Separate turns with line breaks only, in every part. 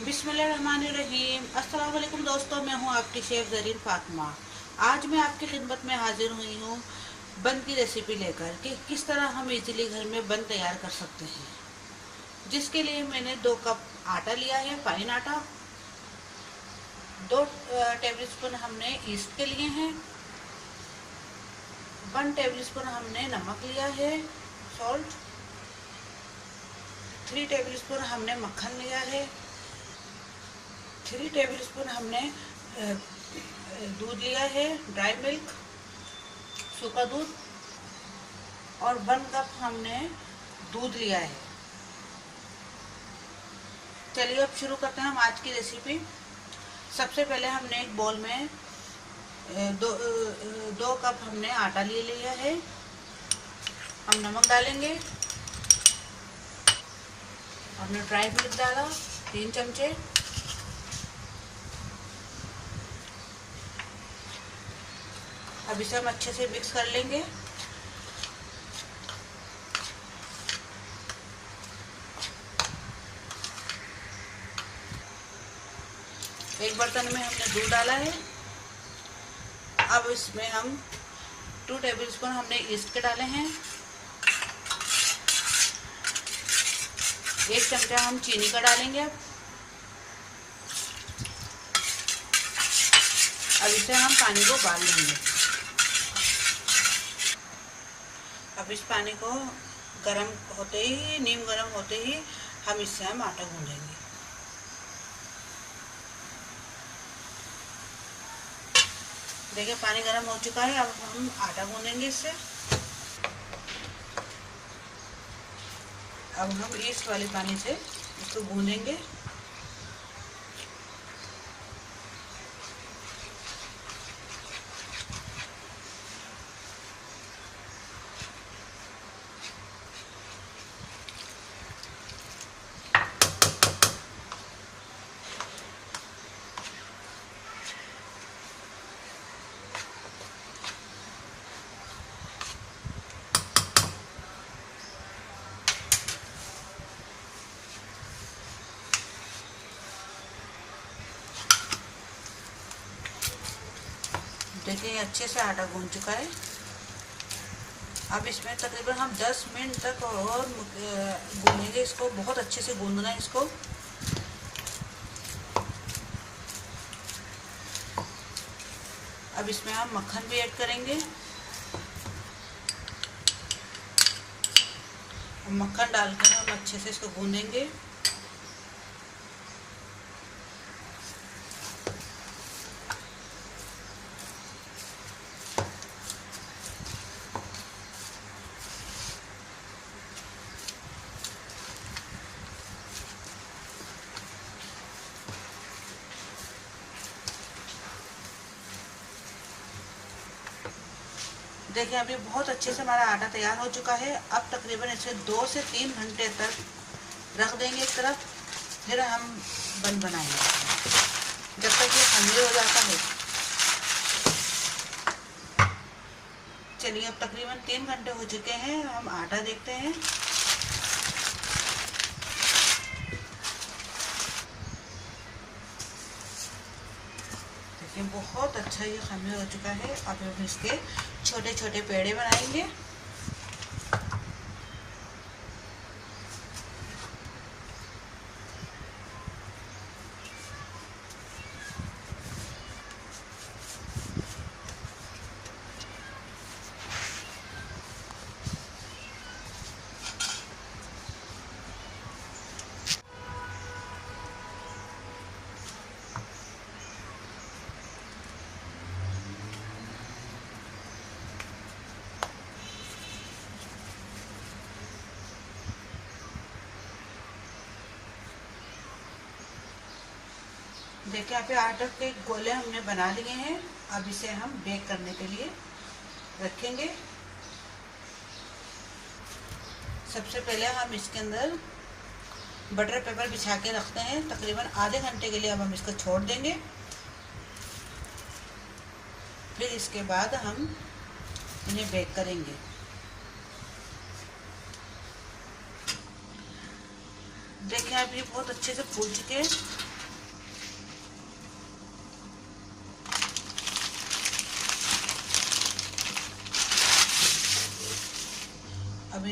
बिस्मिल्लाहिर्रहमानिर्रहीम। अस्सलाम वालेकुम दोस्तों, मैं हूं आपकी शेफ़ ज़रीन फातिमा। आज मैं आपकी खिदमत में हाजिर हुई हूं बन की रेसिपी लेकर कि किस तरह हम इजीली घर में बन तैयार कर सकते हैं। जिसके लिए मैंने 2 कप आटा लिया है, फाइन आटा। 2 टेबलस्पून हमने ईस्ट के लिए हैं। 1 टेबलस्पून हमने नमक लिया है, सॉल्ट। 3 टेबलस्पून हमने मक्खन लिया है। 3 टेबलस्पून हमने दूध लिया है, ड्राई मिल्क, सूखा दूध। और 1 कप हमने दूध लिया है। चलिए अब शुरू करते हैं हम आज की रेसिपी। सबसे पहले हमने एक बोल में दो कप हमने आटा ले लिया है। हम नमक डालेंगे। हमने ड्राई मिल्क डाला 3 चमचे। अब इसे हम अच्छे से मिक्स कर लेंगे। एक बर्तन में हमने दूध डाला है। अब इसमें हम 2 टेबलस्पून हमने ईस्ट के डाले हैं। 1 चमचा हम चीनी का डालेंगे। अब इसे हम पानी को उबाल लेंगे। अब इस पानी को नीम गर्म होते ही हम इससे आटा गूंदेंगे। देखिए पानी गर्म हो चुका है। अब हम आटा गूंदेंगे इससे। अब हम ईस्ट वाले पानी से इसको गूंदेंगे। देखिए अच्छे से आटा गूंद चुका है। अब इसमें तकरीबन हम 10 मिनट तक और गूंदेंगे इसको। बहुत अच्छे से गूंदना है इसको। अब इसमें हम मक्खन भी ऐड करेंगे। मक्खन डालकर हम अच्छे से इसको गूंदेंगे। देखिए अभी बहुत अच्छे से हमारा आटा तैयार हो चुका है। अब तकरीबन इसे 2 से 3 घंटे तक रख देंगे एक तरफ। फिर हम बन बनाएंगे जब तक ये ठंडे हो जाता है। चलिए अब तकरीबन 3 घंटे हो चुके हैं। हम आटा देखते हैं। देखिए बहुत अच्छा ये खमीर हो चुका है। अब हम इसके छोटे छोटे पेड़े बनाएंगे। देखिए यहाँ पे आटे के गोले हमने बना लिए हैं। अब इसे हम बेक करने के लिए रखेंगे। सबसे पहले हम इसके अंदर बटर पेपर बिछा के रखते हैं। तकरीबन आधे घंटे के लिए अब हम इसको छोड़ देंगे। फिर इसके बाद हम इन्हें बेक करेंगे। देखिए अब ये बहुत अच्छे से फूल चुके हैं।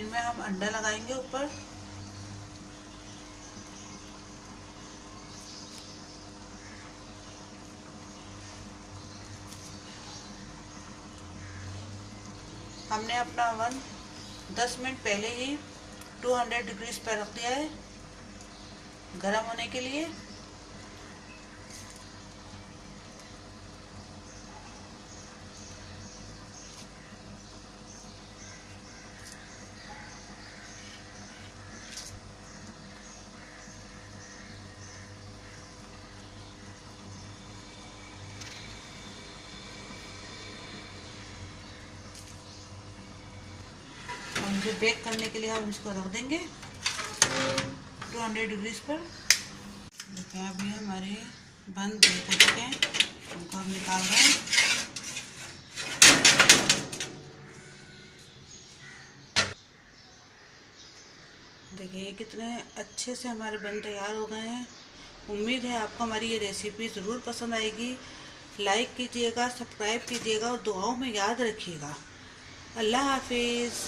इनमें हम अंडा लगाएंगे ऊपर। हमने अपना ओवन 10 मिनट पहले ही 200 डिग्रीज पर रख दिया है गर्म होने के लिए। और इसे बेक करने के लिए हम इसको रख देंगे 200 डिग्रीज पर। देखिए अभी हमारे बन बेक हो चुके हैं, उनको हम निकाल रहे हैं। देखिए कितने अच्छे से हमारे बन तैयार हो गए हैं। उम्मीद है आपको हमारी ये रेसिपी ज़रूर पसंद आएगी। लाइक कीजिएगा, सब्सक्राइब कीजिएगा और दुआओं में याद रखिएगा। अल्लाह हाफिज़।